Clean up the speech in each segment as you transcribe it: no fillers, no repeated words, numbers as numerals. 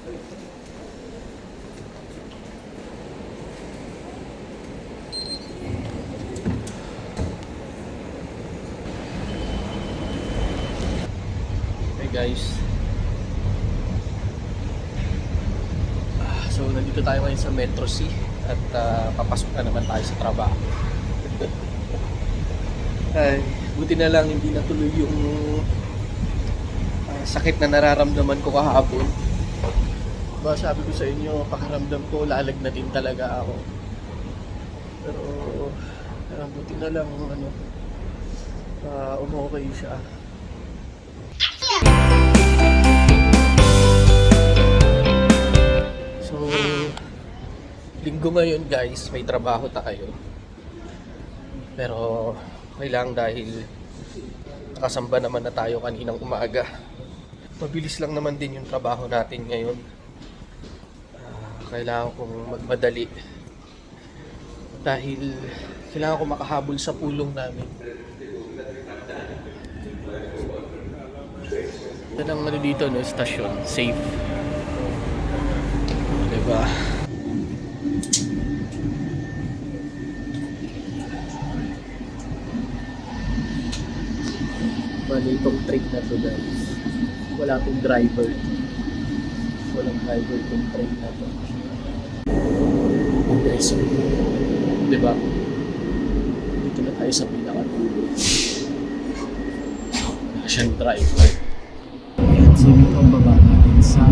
Hey guys. So nandito tayo ngayon sa Metro C at papasok na naman tayo sa trabaho. Ay, buti na lang hindi natuloy yung sakit na nararamdaman ko kahapon. Diba sabi ko sa inyo, pakiramdam ko lalagnatin talaga ako. Pero buti na lang umokay siya. So, linggo ngayon guys, may trabaho tayo. Pero okay lang dahil nakasamba naman na tayo kaninang umaga. Mabilis lang naman din yung trabaho natin ngayon. Kailangan kong magmadali dahil kailangan ko makahabol sa pulong namin. Yan ang dito, no, stasyon, safe. Diba? Bali itong train na to guys, wala tong driver. Walang driver itong train na to. Okay, so diba, dito na tayo sa pinaka-dulo. Wala siyang driver. Ayan, so dito ang baba natin sa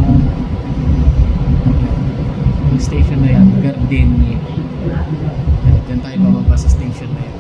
station na yan, Gardenia. Diyan tayo bababa sa station na yan.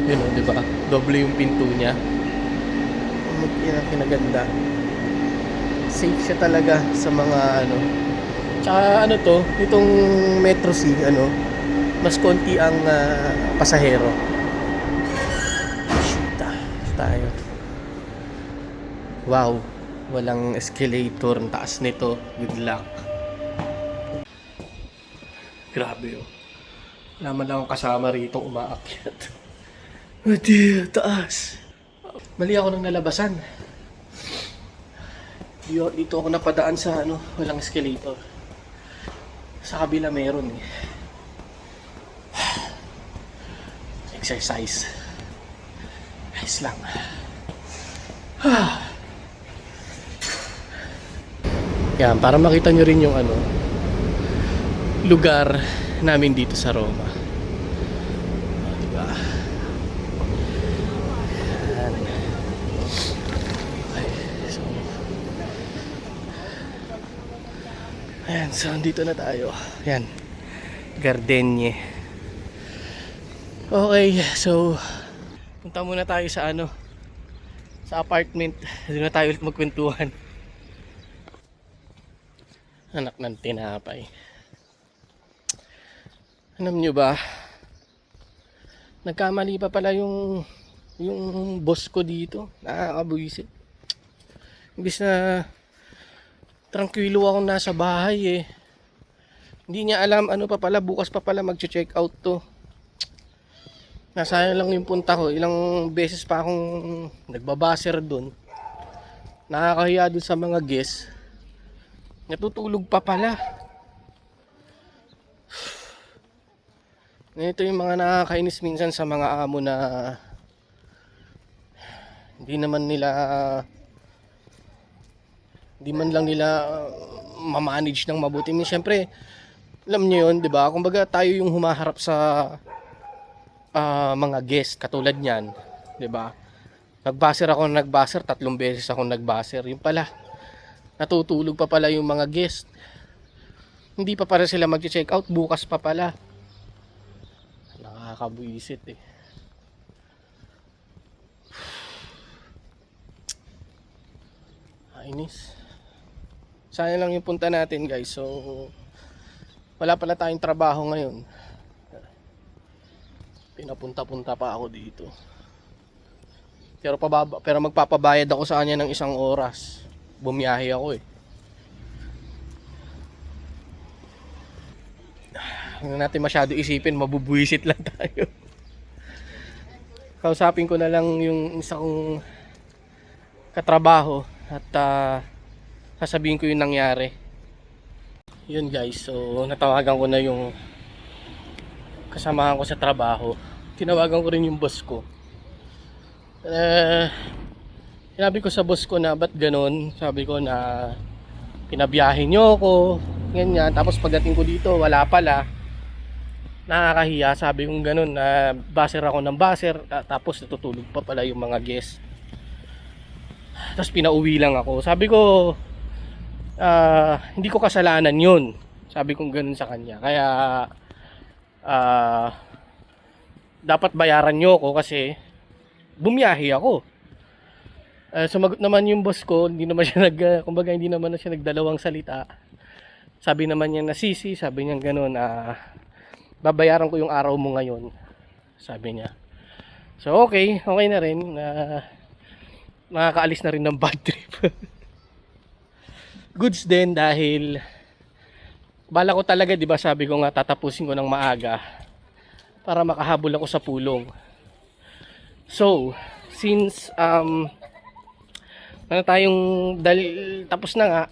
Yun o, diba? Doble yung pinto niya. Yan ang kinaganda. Safe siya talaga sa mga Tsaka to, itong Metro C, mas konti ang pasahero. Shoot, tayo. Wow, walang escalator. Ang taas nito. Good luck. Grabe oh. Wala man lang akong kasama rito umaakyat. Adi, taas. Mali ako nang nalabasan. Dito ako napadaan sa walang escalator. Sa kabila meron eh. Exercise. Ayos lang. Yan, para makita nyo rin yung lugar namin dito sa Roma. Ayan, so dito na tayo. Ayan, Gardenia. Okay, so punta muna tayo sa sa apartment. Doon na tayo ulit magkwentuhan. Anak ng tinapay. Alam nyo ba, nagkamali pa pala yung boss ko dito. Nakakabuisit. Imbis na tranquilo akong nasa bahay eh. Hindi niya alam pa pala, bukas pa pala mag-check out to. Nasayang lang yung punta ko. Ilang beses pa akong nagbabaser doon. Nakakahiya doon sa mga guests. Natutulog pa pala. Ito yung mga nakakainis minsan sa mga amo na hindi man lang nila ma-manage ng mabuti. Siyempre, alam niyo yun, di ba? Kumbaga tayo yung humaharap sa mga guest katulad niyan, di ba? Nagbaser, 3 beses ako nagbaser. Yung pala, natutulog pa pala yung mga guest. Hindi pa para sila mag-check out, bukas pa pala. Nakakabuisit eh. Inis. Sana lang yung punta natin guys. So Wala pala tayong trabaho ngayon. Pinapunta-punta pa ako dito. Pero magpapabayad ako sa kanya ng 1 oras. Bumiyahe ako eh. Hindi natin masyado isipin, mabubuwisit lang tayo. Kausapin ko na lang yung isa kong katrabaho at sasabihin ko yung nangyari. Yun guys, so natawagan ko na yung kasamahan ko sa trabaho. Tinawagan ko rin yung boss ko. Sinabi ko sa boss ko na ba't ganun. Sabi ko na pinabiyahe nyo ako, ganyan. Tapos pagdating ko dito, wala pala. Nakakahiya, sabi kong ganun na baser ako ng baser, tapos natutulog pa pala yung mga guest. Tapos pinauwi lang ako. Sabi ko hindi ko kasalanan yun. Sabi kong ganun sa kanya. Kaya dapat bayaran nyo ako kasi bumiyahe ako. Sumagot naman yung boss ko, hindi naman siya kumbaga hindi naman na siya nagdalawang salita. Sabi naman niya na sisi, sabi niya ganun babayaran ko yung araw mo ngayon, sabi niya. So okay na rin. Nakakaalis na rin ng bad trip. Goods din dahil bala ko talaga, di ba sabi ko nga tatapusin ko ng maaga para makahabol ako sa pulong. So since tapos na nga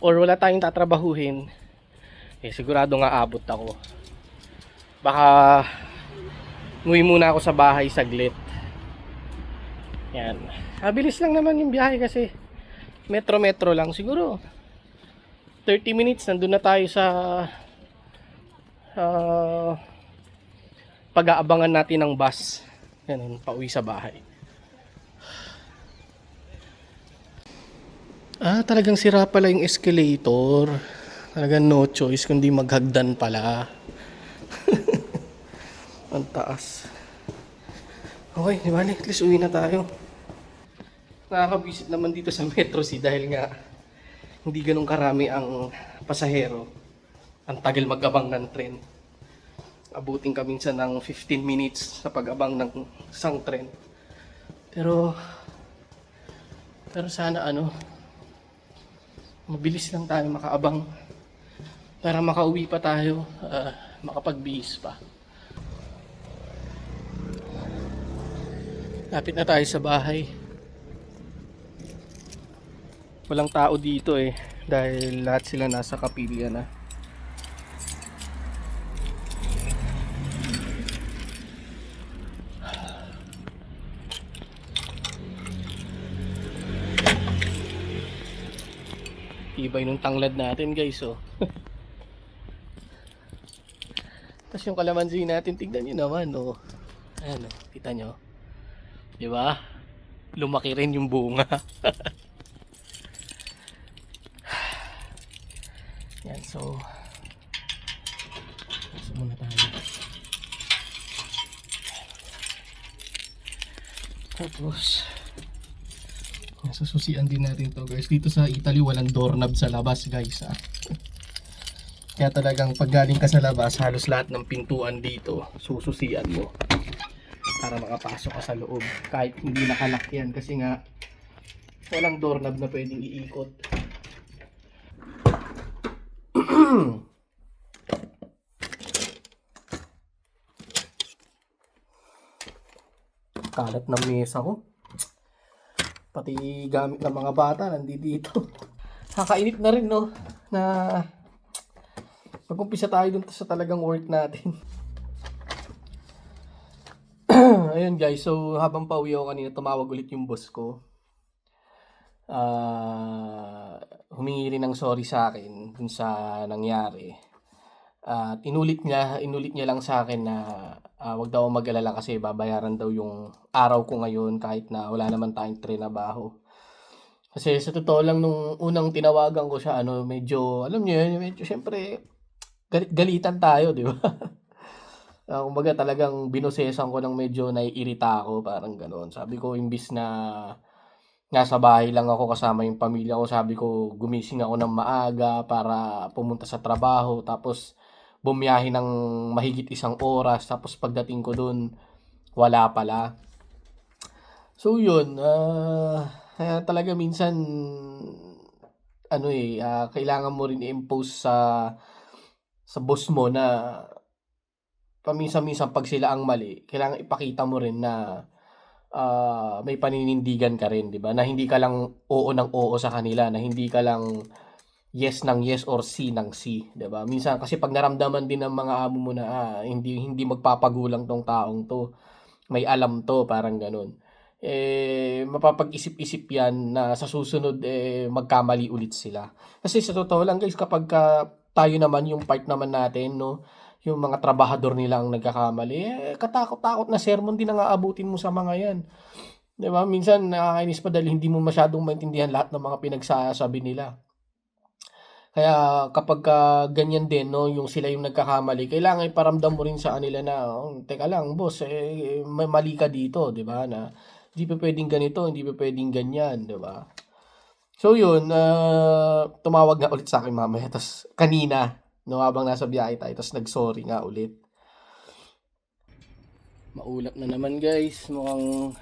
or wala tayong tatrabahuhin, sigurado nga abot ako. Baka umuwi muna ako sa bahay saglit. Yan. Mabilis lang naman yung biyahe kasi metro lang. Siguro 30 minutes nandun na tayo sa pag-aabangan natin ng bus. Yan, pauwi sa bahay. Talagang sira pala yung escalator. Talagang no choice kundi maghagdan pala. Ang taas. Okay, di ba? At least uwi na tayo. Nakaka-visit naman dito sa Metro C dahil nga hindi ganun karami ang pasahero. Ang tagal mag-abang ng tren. Abutin ka minsan ng 15 minutes sa pag-abang ng isang tren. Pero sana mabilis lang tayo makaabang para makauwi pa tayo, makapagbihis pa. Lapit na tayo sa bahay. Walang tao dito dahil lahat sila nasa kapilya na. Ibay nung tanglad natin guys Tapos yung kalamansi natin, tignan nyo naman Ayan kita nyo. Diba? Lumaki rin yung bunga. Yan, so muna tayo. Tapos sususian din natin to guys. Dito sa Italy walang doorknob sa labas guys Kaya talagang pag galing ka sa labas, halos lahat ng pintuan dito sususian mo para makapasok ka sa loob kahit hindi nakalock yan kasi nga walang doorknob na pwedeng iikot. Kalat ng mesa ko, pati gamit ng mga bata nandito. Kakainit na rin na mag-umpisa tayo dun sa talagang work natin. Ayun guys, so habang pauwi ako kanina, tumawag ulit yung boss ko. Humingi rin ng sorry sa akin dun sa nangyari. At inulit niya lang sa akin na wag daw mag-alala kasi babayaran daw yung araw ko ngayon kahit na wala naman tayong trabaho. Kasi sa totoo lang nung unang tinawagan ko siya, medyo, alam niyo yun, medyo syempre galitan tayo, di ba? Kumbaga talagang binosesan ko ng medyo naiirita ako, parang gano'n. Sabi ko imbis na nasa bahay lang ako kasama yung pamilya ko. Sabi ko, gumising ako ng maaga para pumunta sa trabaho. Tapos, bumiyahe ng mahigit 1 oras. Tapos, pagdating ko dun, wala pala. So, yun. Kaya talaga minsan, kailangan mo rin i-impose sa boss mo na paminsan-minsan pag sila ang mali, kailangan ipakita mo rin na may paninindigan ka rin, 'di ba? Na hindi ka lang oo ng oo sa kanila, na hindi ka lang yes ng yes or si ng si, 'di ba? Minsan kasi pag naramdaman din ng mga amo mo na hindi magpapagulang tong taong 'to, may alam 'to, parang gano'n. Mapapag-isip-isip 'yan na sa susunod magkamali ulit sila. Kasi sa totoo lang guys, kapagka tayo naman yung part naman natin 'no, yung mga trabahador nila ang nagkakamali, katakot-takot na sermon din ang aabutin mo sa mga 'yan. 'Di ba? Minsan nakakainis pa dahil hindi mo masyadong maintindihan lahat ng mga pinagsasabi nila. Kaya kapagka ganyan din 'no, yung sila yung nagkakamali, kailangan iparamdam mo rin sa kanila na, "Oh, teka lang boss, may mali ka dito," 'di ba, na hindi pupuwedeng ganito, hindi pupuwedeng ganyan, 'di ba? So yun, tumawag nga ulit sa'kin mamaya ta's kanina 'no, habang nasa biyahe tayo ta's nag-sorry nga ulit. Maulap na naman guys, mukhang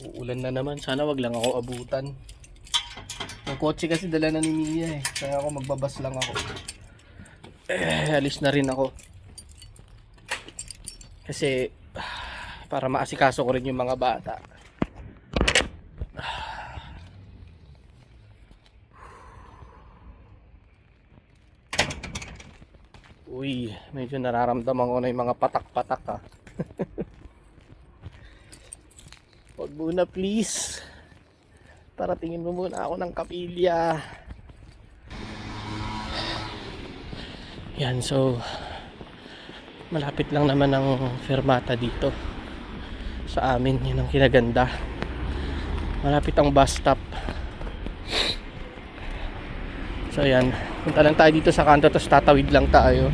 uulan na naman. Sana wag lang ako abutan. Ang kotse kasi dala na ni Mia kaya ako magbabas lang ako. Alis na rin ako. Kasi para maasikaso ko rin yung mga bata. Uy, medyo nararamdaman ko na yung mga patak-patak Huwag muna please. Paratingin mo muna ako ng kapilya. Yan, so malapit lang naman ang fermata dito sa amin. Yun ang kinaganda. Malapit ang bus stop. So yan, punta lang tayo dito sa kanto tapos tatawid lang tayo.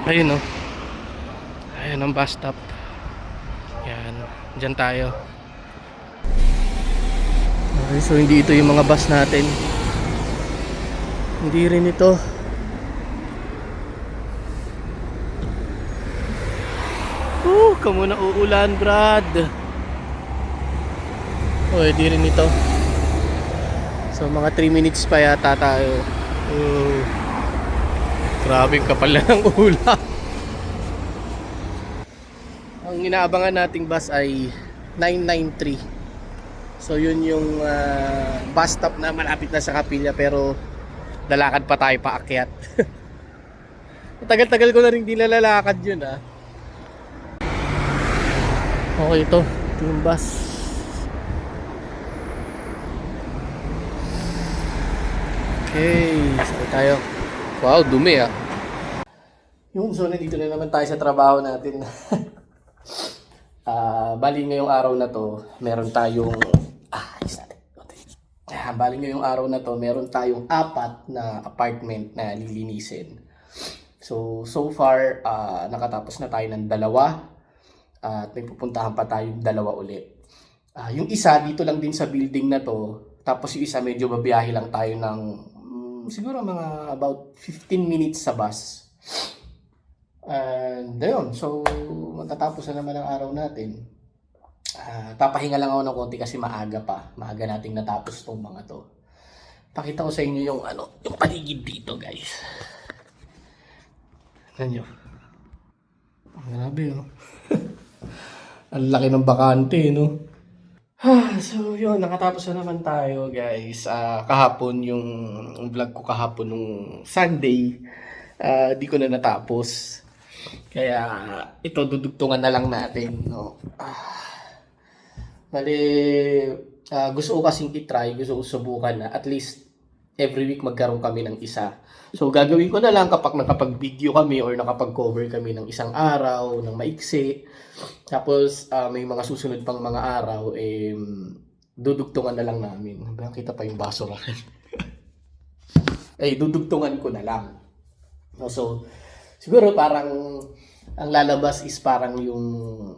Ayun Ayun ang bus stop. Yan, dyan tayo. Okay, so hindi ito yung mga bus natin. Hindi rin ito. Kamo na uulan, Brad. Di rin ito. So mga 3 minutes pa yata tayo. Grabe kapal na ng ulan. Ang inaabangan nating bus ay 993. So yun yung bus stop na malapit na sa Kapilya, pero lalakad pa tayo paakyat. Tagal-tagal ko na rin di nalalakad yun Okay, ito yung bus. Okay, sakay tayo. Wow, dumi Yun, so nandito na naman tayo sa trabaho natin. Bali ngayong araw na to, meron tayong meron tayong 4 na apartment na lilinisin. So far, nakatapos na tayo ng 2 at may pupuntahan pa tayong 2 ulit. Yung isa dito lang din sa building na to, tapos yung isa medyo babiyahe lang tayo ng siguro mga about 15 minutes sa bus. And ayun, so matatapos na naman ang araw natin. Papahinga lang ako ng konti kasi maaga nating natapos tong mga to. Pakita ko sa inyo yung yung paligid dito, guys. Tignan nyo. Grabe Ang laki ng bakante, no? So yun, nakatapos na naman tayo, guys. Kahapon yung vlog ko kahapon nung Sunday, di ko na natapos. Kaya ito dudugtungan na lang natin, no. Bali, gusto ko kasing gusto ko subukan na at least every week magkaroon kami ng isa. So gagawin ko na lang kapag nakapag-video kami or nakapag-cover kami ng isang araw, ng maiksi. Tapos may mga susunod pang mga araw, dudugtungan na lang namin. Hanggang kita pa yung basura. Dudugtungan ko na lang. So siguro parang Ang lalabas is parang yung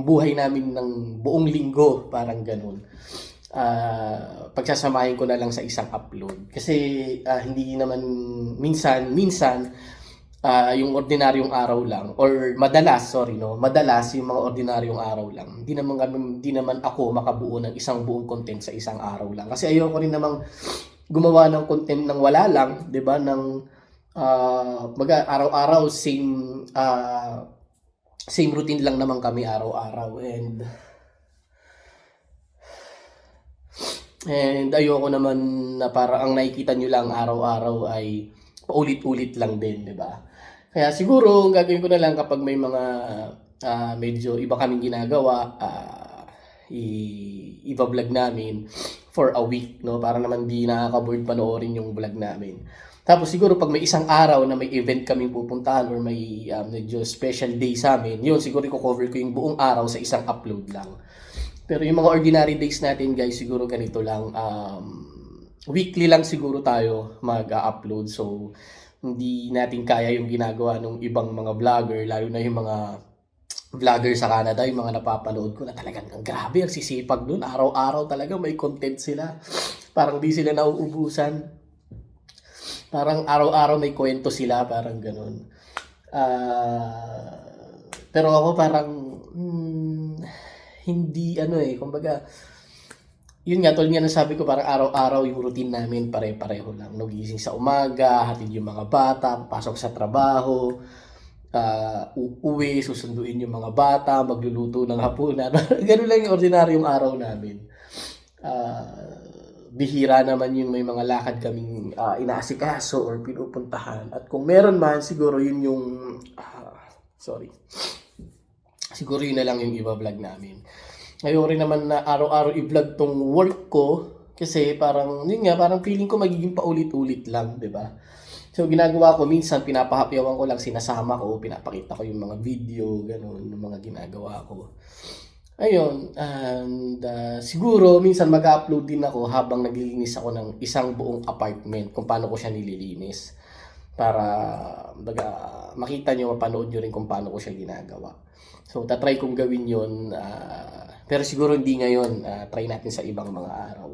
buhay namin ng buong linggo, parang ganun. Pagsasamahin ko na lang sa isang upload. Kasi hindi naman minsan yung ordinaryong araw lang, or madalas yung mga ordinaryong araw lang. Hindi naman ako makabuo ng isang buong content sa isang araw lang. Kasi ayoko rin namang gumawa ng content ng wala lang, 'di ba? Araw-araw same routine lang naman kami araw-araw, and ayoko naman na para ang nakikita nyo lang araw-araw ay paulit-ulit lang din, 'di ba? Kaya siguro ang gagawin ko na lang kapag may mga medyo iba kaming ginagawa, i-vlog namin for a week, no? Para naman di nakaka-bored panoorin yung vlog namin. Tapos siguro pag may isang araw na may event kaming pupuntahan or may medyo special day sa amin, yun siguro i-cover ko yung buong araw sa isang upload lang. Pero yung mga ordinary days natin, guys, siguro ganito lang. Weekly lang siguro tayo mag-upload. So hindi natin kaya yung ginagawa ng ibang mga vlogger, lalo na yung mga vlogger sa Canada, yung mga napapanood ko na talagang ang grabe, ang sisipag nun. Araw-araw talaga may content sila. Parang di sila nauubusan. Parang araw-araw may kwento sila, parang ganun. Pero ako parang hindi kumbaga, yun nga, tulad nga nasabi ko, parang araw-araw yung routine namin pare-pareho lang. Gising sa umaga, hatid yung mga bata, pasok sa trabaho, uuwi, susunduin yung mga bata, magluluto ng hapunan. Ganun lang yung ordinaryong araw namin. Bihira naman yung may mga lakad kaming inaasikaso or pinupuntahan. At kung meron man, siguro yun yung siguro yun na lang yung iba-vlog namin. Ngayon rin naman na araw-araw i-vlog tong work ko kasi parang feeling ko magiging paulit-ulit lang, 'di ba? So ginagawa ko minsan, pinapahapyawan ko lang, sinasama ko, pinapakita ko yung mga video, ganun, yung mga ginagawa ko. Ayun, and siguro minsan mag-upload din ako habang naglilinis ako ng isang buong apartment, kung paano ko siya nililinis. Para makita nyo, mapanood nyo rin kung paano ko siya ginagawa. So tatry kong gawin yun, pero siguro hindi ngayon. Try natin sa ibang mga araw.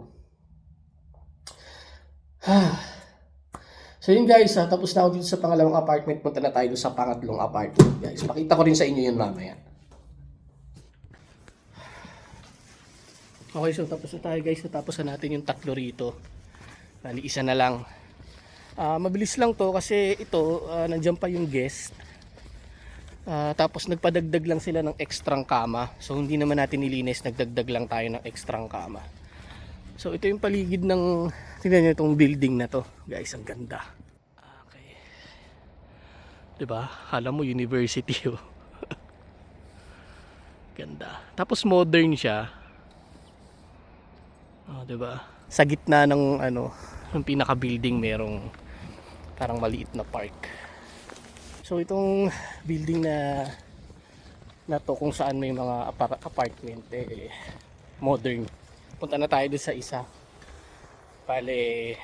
So yun guys, tapos na ako dito sa pangalawang apartment. Punta na tayo sa pangatlong apartment, guys. Pakita ko rin sa inyo yun mamaya. Okay, so tapos na tayo, guys. Natapos na natin yung tatlo rito. Bali, isa na lang. Mabilis lang to kasi ito, nandiyan pa yung guest. Tapos nagpadagdag lang sila ng extrang kama. So hindi naman natin nilinis, nagdagdag lang tayo ng extrang kama. So ito yung paligid ng, tingnan nyo itong building na to, guys, ang ganda. Okay, diba? Alam mo, university oh. Ganda. Tapos modern siya. Diba? Sa gitna ng ng pinaka building merong parang maliit na park. So itong building na to, kung saan may mga apartment, modern. Punta na tayo doon sa isa. Bale,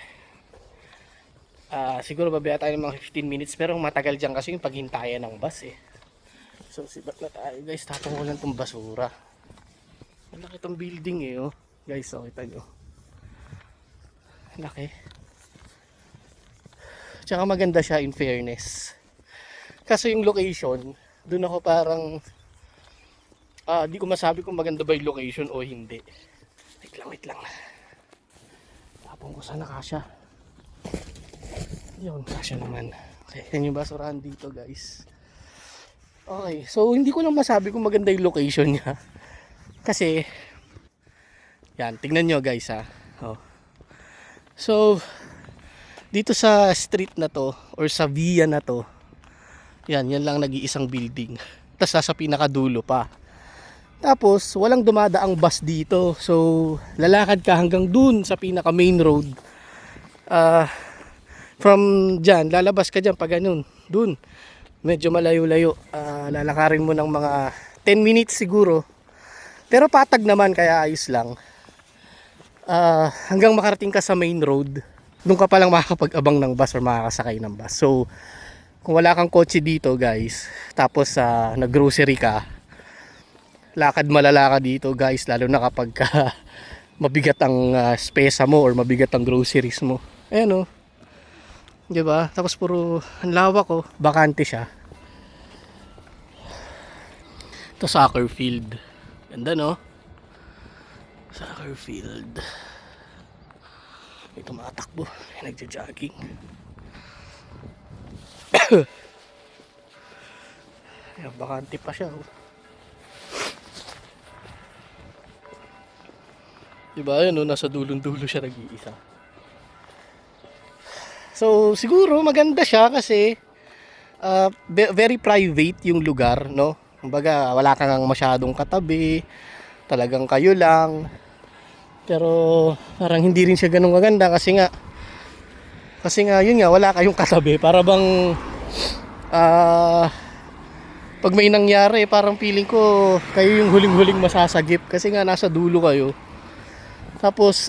siguro babaya tayo ng mga 15 minutes, pero matagal dyan kasi yung paghintayan ng bus So sibat na tayo, guys. Tapong ko lang itong basura. Malaki itong building oh. Guys, kita nyo. Laki. Tsaka maganda siya, in fairness. Kaso yung location, doon ako parang di ko masabi kung maganda ba yung location o hindi. Wait lang. Tapong ko sana kasya. Yun, kasya naman. Okay, yan yung basurahan dito, guys. Okay, so hindi ko lang masabi kung maganda yung location niya. Kasi yan, tingnan nyo, guys, oh. So dito sa street na to, or sa via na to, yan lang nag-iisang building. Tapos nasa pinakadulo pa. Tapos walang dumadaang bus dito. So lalakad ka hanggang dun sa pinaka main road. From dyan, lalabas ka dyan pag ganun. Dun, medyo malayo-layo. Lalakarin mo ng mga 10 minutes siguro. Pero patag naman, kaya ayos lang. Hanggang makarating ka sa main road, doon ka palang makakapag-abang ng bus or makakasakay ng bus. So Kung wala kang kotse dito guys, tapos nag-grocery ka, lakad malala ka dito guys, lalo na kapag mabigat ang spesa mo or mabigat ang groceries mo. Ayan o, diba? Tapos puro ang lawak ko, bakante siya. Ito soccer field. Ganda no? Soccer field. Ito matakbo, nagja-jogging. Ayan, bakante pa siya oh. Diba yun no? Nasa dulong-dulo siya nag-iisa. So siguro maganda siya kasi very private yung lugar, no? Kumbaga wala kang masyadong katabi, talagang kayo lang. Pero parang hindi rin siya ganun maganda kasi nga yun nga, wala kayong katabi. Para bang pag may nangyari, parang feeling ko kayo yung huling-huling masasagip kasi nga nasa dulo kayo. Tapos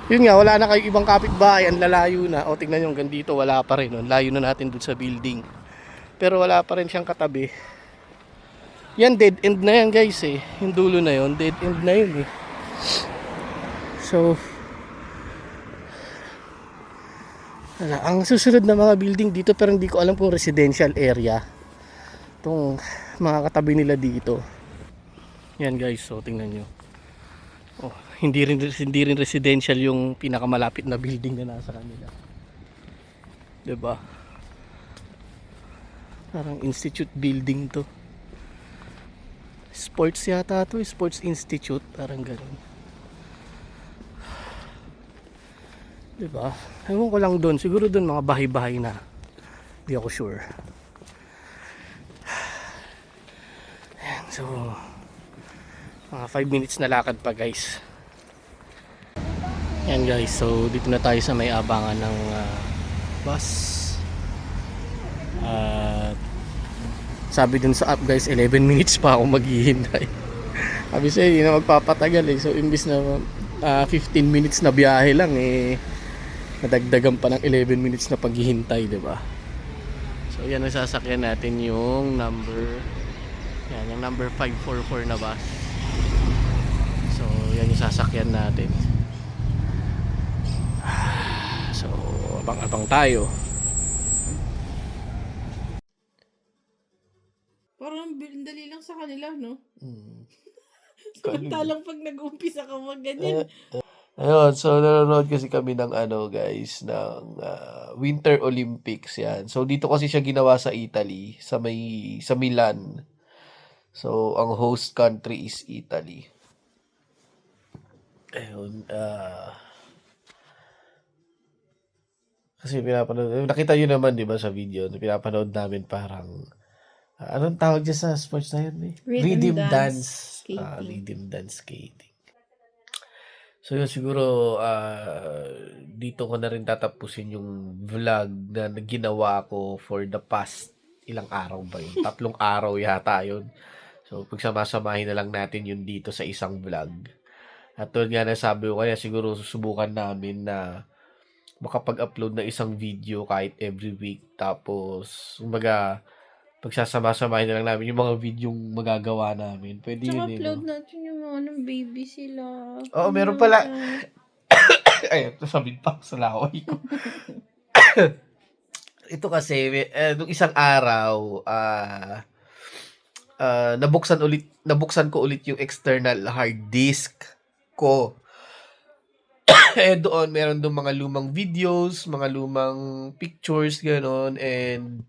yun nga, wala na kayong ibang kapitbahay, ang lalayo na. O tingnan nyo, hanggang dito wala pa rin. Layo na natin dun sa building. Pero wala pa rin siyang katabi. Yan, dead end na yan guys eh. Yung dulo na yun, dead end na yun eh. So, ang susunod na mga building dito, pero hindi ko alam kung residential area. Itong mga katabi nila dito. Yan guys, so tingnan nyo. Oh, hindi rin residential yung pinakamalapit na building na nasa kanila. 'Di ba? Parang institute building to. Sports yata to, Sports Institute, parang gano'n. 'Di ba? Ewan ko lang doon, siguro doon mga bahay-bahay na. Hindi ako sure. Ayan, so mga 5 minutes na lakad pa guys. Yan guys, so dito na tayo sa may abangan ng bus. Sabi dun sa app guys, 11 minutes pa ako maghihintay. Sabi sa'yo, hindi na magpapatagal eh. So imbis na 15 minutes na biyahe lang eh, nadagdagan pa ng 11 minutes na paghihintay, diba? So yan ang sasakyan natin, yung number 544 na bus. So yan yung sasakyan natin. So abang-abang tayo. Parang dali lang sa kanila, no? Samantalang pag nag-umpisa ka ganyan. Ayun, so nanonood kasi kami ng guys, ng Winter Olympics yan. So dito kasi siya ginawa sa Italy, sa Milan. So ang host country is Italy. Ayun, kasi pinapanood, nakita nyo naman 'di ba sa video, pinapanood namin parang anong tawag dyan sa sports na yun eh? Rhythm dance skating. Rhythm dance skating. So yun, siguro dito ko na rin tatapusin yung vlog na ginawa ko for the past ilang araw ba yun? 3 araw yata yun. So pagsamasamahin na lang natin yun dito sa isang vlog. At tulad nga na sabi ko, kaya siguro susubukan namin na makapag-upload na isang video kahit every week. Tapos, kumbaga, pagsasama-samahin na lang namin yung mga videong magagawa namin. Pwede Tsaka yun eh. upload natin yung mga ng baby sila. Oo, meron pala. Ay, sabihin pa sa laway ko. Ito kasi, nung isang araw, nabuksan ko ulit yung external hard disk ko. Doon, meron doon mga lumang videos, mga lumang pictures, gano'n, and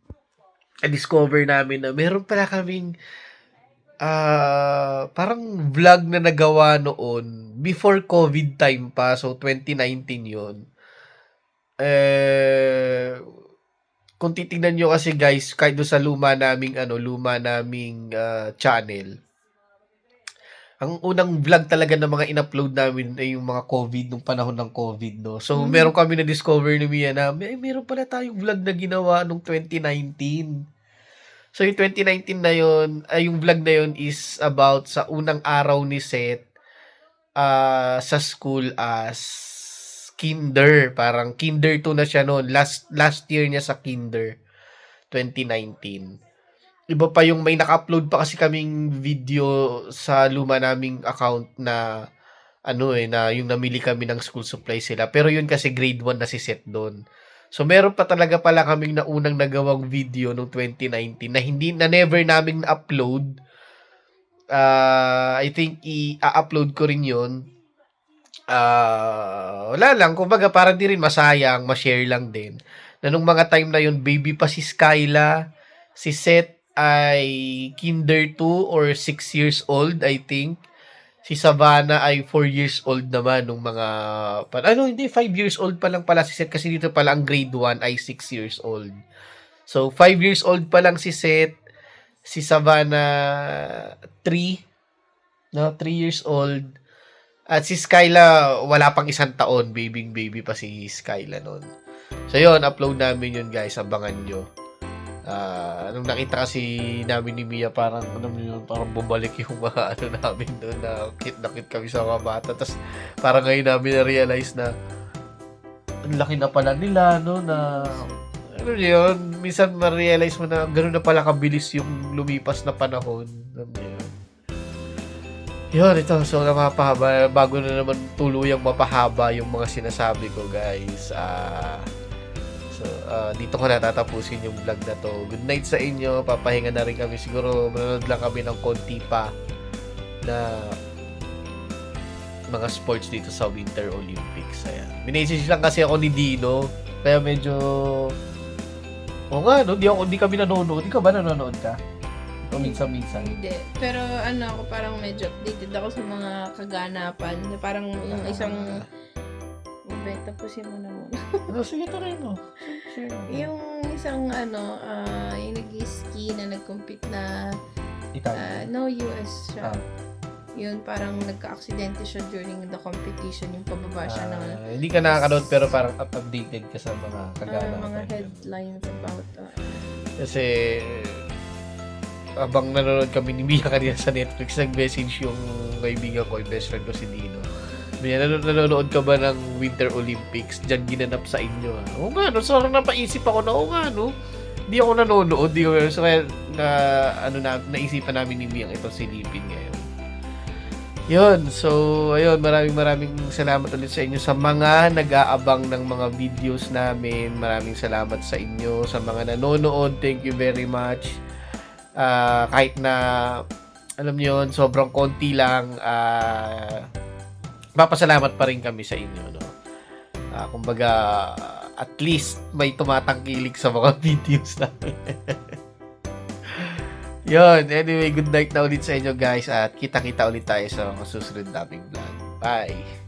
discover namin na meron pala kaming parang vlog na nagawa noon before COVID time pa, so 2019 yun. Kung titingnan nyo kasi guys, kahit doon sa luma naming channel, ang unang vlog talaga na mga in-upload namin ay yung mga COVID, nung panahon ng COVID, no? So, meron kami na-discover ni Mia na, meron pala tayong vlog na ginawa nung 2019. So, yung 2019 na yun, yung vlog na yun is about sa unang araw ni Seth sa school as kinder. Parang kinder 2 na siya noon. Last year niya sa kinder. 2019. Iba pa yung may naka-upload pa kasi kaming video sa luma naming account na na yung namili kami ng school supply sila. Pero yun kasi grade 1 na si Seth doon. So meron pa talaga pala kaming naunang nagawang video noong 2019 na never naming na-upload. I think i-upload ko rin yun. Wala lang, kumbaga parang di rin masayang, ma-share lang din. Na nung mga time na yun, baby pa si Skyla, si Seth ay kinder 2 or 6 years old, I think. Si Savannah ay 4 years old naman nung mga... hindi, 5 years old pa lang pala si Seth kasi dito pala ang grade 1 ay 6 years old. So, 5 years old pa lang si Seth, si Savannah 3, 3 years old. At si Skyla, wala pang 1 taon, baby pa si Skyla noon. So, yun, upload namin yun, guys. Abangan nyo. Nung nakita kasi namin ni Mia, parang bumalik yung mga namin doon na cute kami sa mga bata. Tapos parang ngayon namin na-realize na ang laki na pala nila, no, na yun, minsan ma-realize mo na gano'n na pala kabilis yung lumipas na panahon. Yun, ito. So, mapahaba. Bago na naman tuluyang mapahaba yung mga sinasabi ko, guys. Dito ko na tatapusin yung vlog na to. Good night sa inyo. Papahinga na rin kami. Siguro manonood lang kami ng konti pa na mga sports dito sa Winter Olympics. Ayan. Minessage lang kasi ako ni Dino. Kaya medyo... nga, no? Di kami nanonood. Di ka ba nanonood ka? O minsan-minsan? Hindi. Pero ako parang medyo updated ako sa mga kaganapan. Parang yung isang... tapusin mo na muna. Sige, tuloy mo. Sure. Yung isang yung nag-ski na nag-compete na US siya. Yun, parang nagka-aksidente siya during the competition, yung pababa siya ng... Hindi ka nakakanood pero parang updated ka sa mga kagana. Mga headlines about... Kasi abang nanonood kami ni Mia kanina sa Netflix, nag-message yung kaibigan ko, yung best friend ko si Dino. Nanonood ka ba ng Winter Olympics? Diyan ginanap sa inyo. Oo nga, no? So, napaisip ako na, no? Hindi ako nanonood. So, kaya, naisipan namin ni Miyang ito silipin ngayon. Yun. So, ayun. Maraming salamat ulit sa inyo. Sa mga nag-aabang ng mga videos namin, maraming salamat sa inyo. Sa mga nanonood, thank you very much. Kahit na, alam niyo yun, sobrang konti lang, papasalamat pa rin kami sa inyo, no? Kumbaga, at least may tumatangkilik sa mga videos namin. Yun, anyway, good night na ulit sa inyo, guys, at kita-kita ulit tayo sa mga susunod naming vlog. Bye!